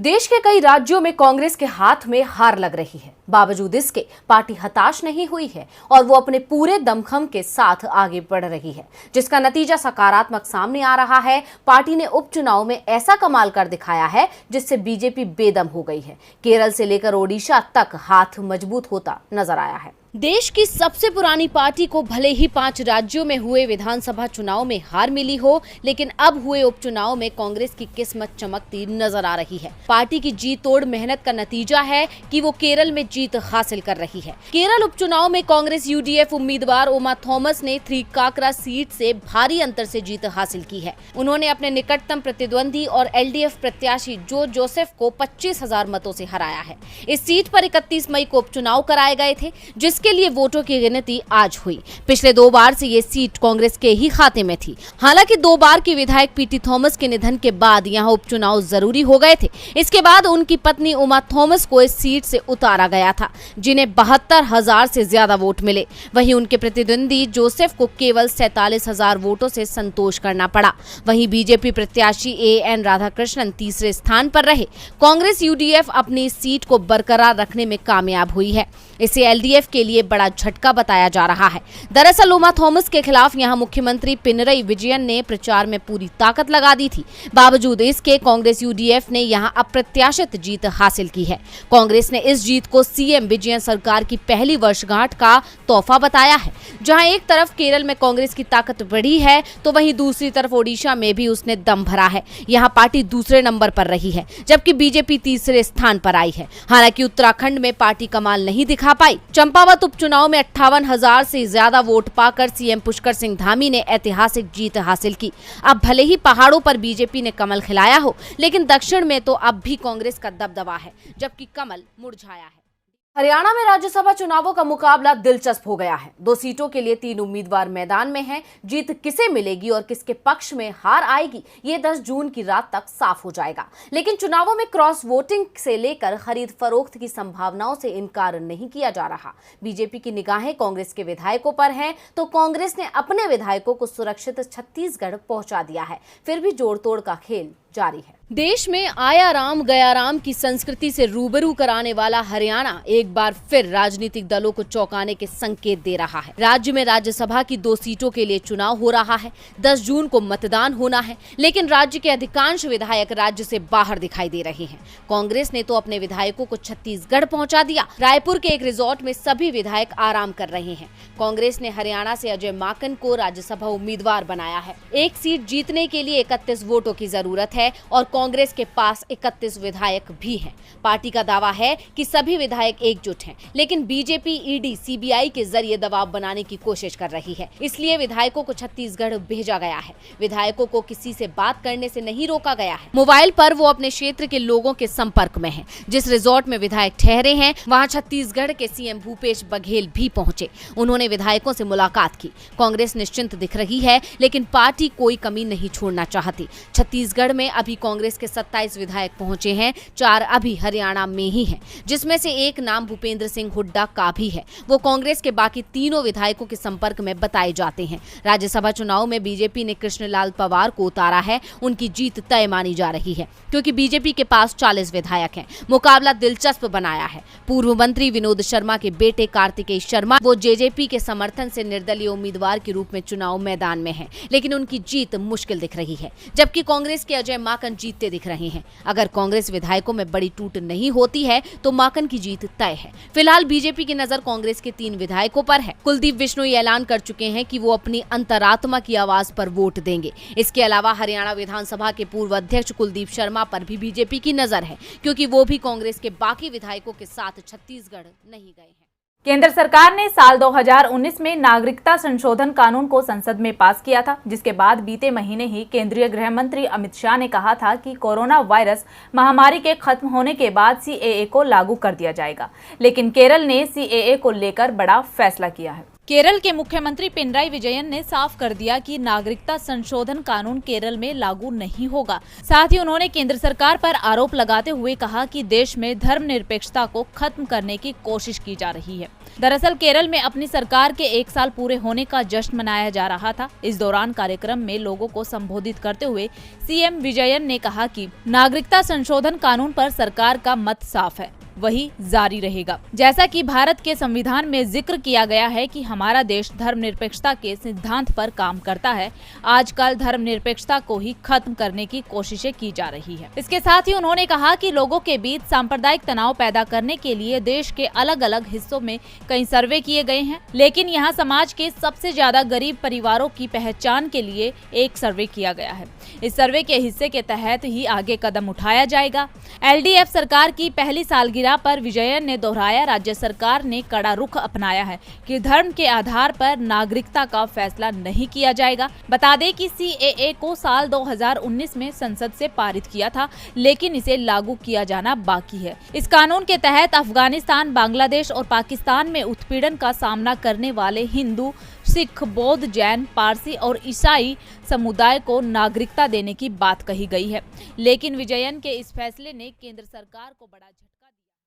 देश के कई राज्यों में कांग्रेस के हाथ में हार लग रही है। बावजूद इसके पार्टी हताश नहीं हुई है और वो अपने पूरे दमखम के साथ आगे बढ़ रही है, जिसका नतीजा सकारात्मक सामने आ रहा है। पार्टी ने उपचुनाव में ऐसा कमाल कर दिखाया है जिससे बीजेपी बेदम हो गई है। केरल से लेकर ओडिशा तक हाथ मजबूत होता नजर आया है। देश की सबसे पुरानी पार्टी को भले ही 5 राज्यों में हुए विधानसभा चुनाव में हार मिली हो, लेकिन अब हुए उपचुनाव में कांग्रेस की किस्मत चमकती नजर आ रही है। पार्टी की जी तोड़ मेहनत का नतीजा है कि वो केरल में जीत हासिल कर रही है। केरल उपचुनाव में कांग्रेस यूडीएफ उम्मीदवार उमा थॉमस ने थ्रीकाकरा सीट से भारी अंतर से जीत हासिल की है। उन्होंने अपने निकटतम प्रतिद्वंदी और एलडीएफ प्रत्याशी जो जोसेफ को 25,000 मतों से हराया है। इस सीट पर 31 मई को उपचुनाव कराए गए थे, जिसके लिए वोटों की गिनती आज हुई। पिछले 2 बार से ये सीट कांग्रेस के ही खाते में थी। हालांकि 2 बार की विधायक पीटी थॉमस के निधन के बाद यहां उपचुनाव जरूरी हो गए थे। इसके बाद उनकी पत्नी उमा थॉमस को इस सीट से उतारा गया था, जिन्हें 72,000 से ज्यादा वोट मिले। वहीं उनके प्रतिद्वंदी जोसेफ को केवल 47,000 वोटों से संतोष करना पड़ा। वहीं बीजेपी प्रत्याशी एएन राधाकृष्णन तीसरे स्थान पर रहे। कांग्रेस यूडीएफ अपनी सीट को बरकरार रखने में कामयाब हुई है। इसे एलडीएफ के लिए बड़ा झटका बताया जा रहा है। दरअसल उमा थॉमस के खिलाफ यहां मुख्यमंत्री पिनरई विजयन ने प्रचार में पूरी ताकत लगा दी थी। बावजूद इसके कांग्रेस यूडीएफ ने यहां अप्रत्याशित जीत हासिल की है। कांग्रेस ने इस जीत को सीएम विजयन सरकार की पहली वर्षगांठ का तोहफा बताया है। जहां एक तरफ केरल में कांग्रेस की ताकत बढ़ी है, तो वहीं दूसरी तरफ ओडिशा में भी उसने दम भरा है। यहां पार्टी दूसरे नंबर पर रही है, जबकि बीजेपी तीसरे स्थान पर आई है। हालांकि उत्तराखंड में पार्टी कमाल नहीं दिखा पाई। चंपावत उपचुनाव में 58,000 से ज्यादा वोट पाकर सीएम पुष्कर सिंह धामी ने ऐतिहासिक जीत हासिल की। अब भले ही पहाड़ों पर बीजेपी ने कमल खिलाया हो, लेकिन दक्षिण में तो अब भी कांग्रेस का दबदबा है, जबकि कमल मुरझाया है। हरियाणा में राज्यसभा चुनावों का मुकाबला दिलचस्प हो गया है। 2 सीटों के लिए 3 उम्मीदवार मैदान में हैं। जीत किसे मिलेगी और किसके पक्ष में हार आएगी, ये 10 जून की रात तक साफ हो जाएगा। लेकिन चुनावों में क्रॉस वोटिंग से लेकर खरीद फरोख्त की संभावनाओं से इनकार नहीं किया जा रहा। बीजेपी की निगाहें कांग्रेस के विधायकों पर हैं, तो कांग्रेस ने अपने विधायकों को सुरक्षित छत्तीसगढ़ पहुंचा दिया है। फिर भी जोड़ तोड़ का खेल जारी है। देश में आया राम गया राम की संस्कृति से रूबरू कराने वाला हरियाणा एक बार फिर राजनीतिक दलों को चौंकाने के संकेत दे रहा है। राज्य में राज्यसभा की 2 सीटों के लिए चुनाव हो रहा है। 10 जून को मतदान होना है, लेकिन राज्य के अधिकांश विधायक राज्य से बाहर दिखाई दे रहे हैं। कांग्रेस ने तो अपने विधायकों को छत्तीसगढ़ पहुंचा दिया। रायपुर के एक रिजॉर्ट में सभी विधायक आराम कर रहे हैं। कांग्रेस ने हरियाणा से अजय माकन को राज्यसभा उम्मीदवार बनाया है। एक सीट जीतने के लिए 31 वोटों की जरूरत है और कांग्रेस के पास 31 विधायक भी हैं। पार्टी का दावा है कि सभी विधायक एकजुट हैं, लेकिन बीजेपी ईडी सीबीआई के जरिए दबाव बनाने की कोशिश कर रही है। इसलिए विधायकों को छत्तीसगढ़ भेजा गया है। विधायकों को किसी से बात करने से नहीं रोका गया है। मोबाइल पर वो अपने क्षेत्र के लोगों के संपर्क में हैं। जिस रिजॉर्ट में विधायक ठहरे हैं, वहां छत्तीसगढ़ के सीएम भूपेश बघेल भी पहुंचे। उन्होंने विधायकों से मुलाकात की। कांग्रेस निश्चिंत दिख रही है, लेकिन पार्टी कोई कमी नहीं छोड़ना चाहती। छत्तीसगढ़ में अभी कांग्रेस के 27 विधायक पहुंचे हैं। 4 अभी हरियाणा में ही हैं, जिसमें से एक नाम भूपेंद्र सिंह हुड्डा का भी है। वो कांग्रेस के बाकी तीनों विधायकों के संपर्क में बताए जाते हैं। राज्यसभा चुनाव में बीजेपी ने कृष्णलाल पवार को उतारा है। उनकी जीत तय मानी जा रही है, क्योंकि बीजेपी के पास 40 विधायक हैं। मुकाबला दिलचस्प बनाया है। पूर्व मंत्री विनोद शर्मा के बेटे कार्तिकेय शर्मा वो जेजेपी के समर्थन से निर्दलीय उम्मीदवार के रूप में चुनाव मैदान में हैं, लेकिन उनकी जीत मुश्किल दिख रही है। जबकि कांग्रेस के अजय माकन जीतते दिख रहे हैं। अगर कांग्रेस विधायकों में बड़ी टूट नहीं होती है, तो माकन की जीत तय है। फिलहाल बीजेपी की नजर कांग्रेस के 3 विधायकों पर है। कुलदीप बिश्नोई ऐलान कर चुके हैं कि वो अपनी अंतरात्मा की आवाज पर वोट देंगे। इसके अलावा हरियाणा विधानसभा के पूर्व अध्यक्ष कुलदीप शर्मा पर भी बीजेपी की नजर है, क्योंकि वो भी कांग्रेस के बाकी विधायकों के साथ छत्तीसगढ़ नहीं गए हैं। केंद्र सरकार ने साल 2019 में नागरिकता संशोधन कानून को संसद में पास किया था, जिसके बाद बीते महीने ही केंद्रीय गृह मंत्री अमित शाह ने कहा था कि कोरोना वायरस महामारी के खत्म होने के बाद सीएए को लागू कर दिया जाएगा। लेकिन केरल ने सीएए को लेकर बड़ा फैसला किया है। केरल के मुख्यमंत्री पिनराई विजयन ने साफ कर दिया कि नागरिकता संशोधन कानून केरल में लागू नहीं होगा। साथ ही उन्होंने केंद्र सरकार पर आरोप लगाते हुए कहा कि देश में धर्मनिरपेक्षता को खत्म करने की कोशिश की जा रही है। दरअसल केरल में अपनी सरकार के 1 साल पूरे होने का जश्न मनाया जा रहा था। इस दौरान कार्यक्रम में लोगों को संबोधित करते हुए सीएम विजयन ने कहा कि नागरिकता संशोधन कानून पर सरकार का मत साफ है, वही जारी रहेगा। जैसा कि भारत के संविधान में जिक्र किया गया है कि हमारा देश धर्मनिरपेक्षता के सिद्धांत पर काम करता है, आजकल धर्मनिरपेक्षता को ही खत्म करने की कोशिशें की जा रही है। इसके साथ ही उन्होंने कहा कि लोगों के बीच सांप्रदायिक तनाव पैदा करने के लिए देश के अलग अलग हिस्सों में कई सर्वे किए गए हैं, लेकिन यहाँ समाज के सबसे ज्यादा गरीब परिवारों की पहचान के लिए एक सर्वे किया गया है। इस सर्वे के हिस्से के तहत ही आगे कदम उठाया जाएगा। एलडीएफ सरकार की पहली सालगिरह पर विजयन ने दोहराया, राज्य सरकार ने कड़ा रुख अपनाया है कि धर्म के आधार पर नागरिकता का फैसला नहीं किया जाएगा। बता दें कि सीएए को साल 2019 में संसद से पारित किया था, लेकिन इसे लागू किया जाना बाकी है। इस कानून के तहत अफगानिस्तान, बांग्लादेश और पाकिस्तान में उत्पीड़न का सामना करने वाले हिंदू, सिख, बौद्ध, जैन, पारसी और ईसाई समुदाय को नागरिकता देने की बात कही गई है। लेकिन विजयन के इस फैसले ने केंद्र सरकार को बड़ा झटका दिया।